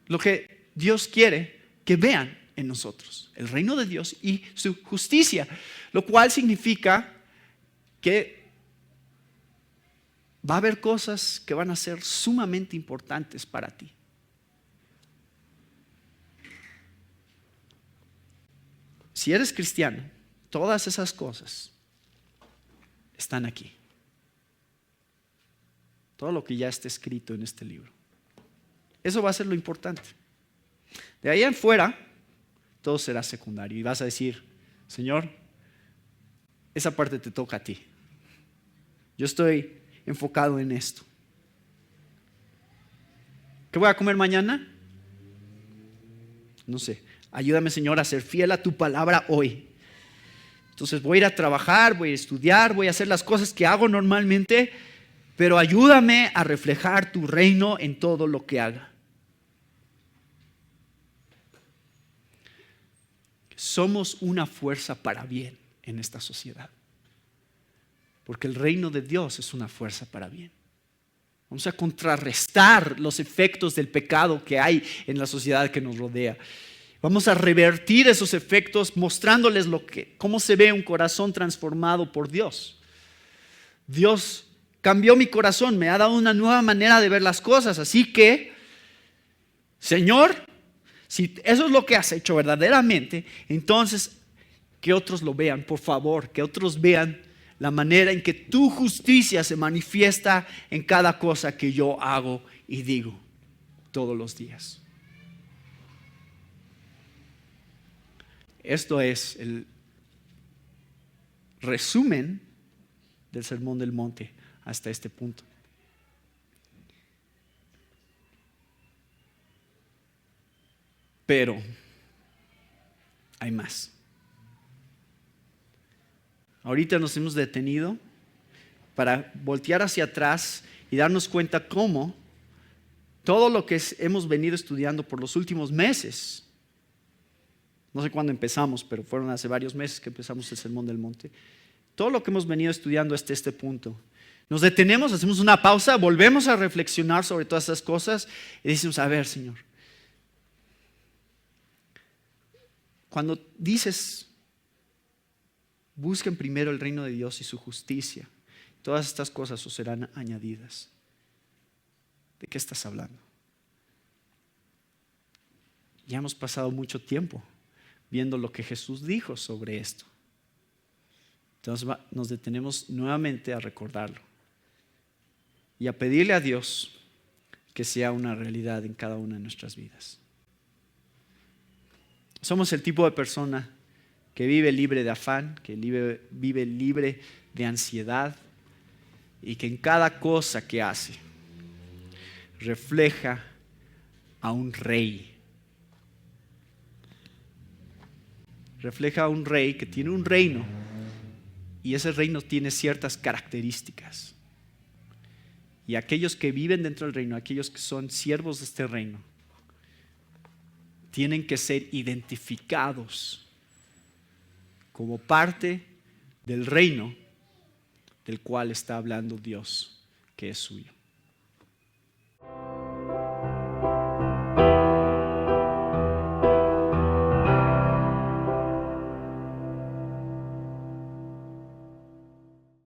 lo que Dios quiere que vean en nosotros, el reino de Dios y su justicia, lo cual significa que va a haber cosas que van a ser sumamente importantes para ti. Si eres cristiano, todas esas cosas están aquí. todo lo que ya está escrito en este libro. Eso va a ser lo importante. De ahí en fuera, todo será secundario y vas a decir, Señor, esa parte te toca a ti. Yo estoy enfocado en esto. ¿Qué voy a comer mañana? No sé. Ayúdame, Señor, a ser fiel a tu palabra hoy. Entonces voy a ir a trabajar, voy a estudiar, voy a hacer las cosas que hago normalmente, pero ayúdame a reflejar tu reino en todo lo que haga. Somos una fuerza para bien en esta sociedad, porque el reino de Dios es una fuerza para bien. Vamos a contrarrestar los efectos del pecado que hay en la sociedad que nos rodea. Vamos a revertir esos efectos mostrándoles cómo se ve un corazón transformado por Dios. Dios cambió mi corazón, me ha dado una nueva manera de ver las cosas. Así que, Señor, si eso es lo que has hecho verdaderamente, entonces que otros lo vean, por favor, que otros vean la manera en que tu justicia se manifiesta en cada cosa que yo hago y digo todos los días. Esto es el resumen del Sermón del Monte hasta este punto. Pero hay más. Ahorita nos hemos detenido para voltear hacia atrás y darnos cuenta cómo todo lo que hemos venido estudiando por los últimos meses, no sé cuándo empezamos, pero fueron hace varios meses que empezamos el Sermón del Monte, todo lo que hemos venido estudiando hasta este punto, nos detenemos, hacemos una pausa, volvemos a reflexionar sobre todas esas cosas y decimos, a ver, Señor, cuando dices, busquen primero el reino de Dios y su justicia, todas estas cosas os serán añadidas. ¿De qué estás hablando? Ya hemos pasado mucho tiempo viendo lo que Jesús dijo sobre esto. Entonces nos detenemos nuevamente a recordarlo y a pedirle a Dios que sea una realidad en cada una de nuestras vidas. Somos el tipo de persona que vive libre de afán, que vive libre de ansiedad y que en cada cosa que hace refleja a un rey. Refleja a un rey que tiene un reino y ese reino tiene ciertas características. Y aquellos que viven dentro del reino, aquellos que son siervos de este reino, tienen que ser identificados como parte del reino del cual está hablando Dios, que es suyo.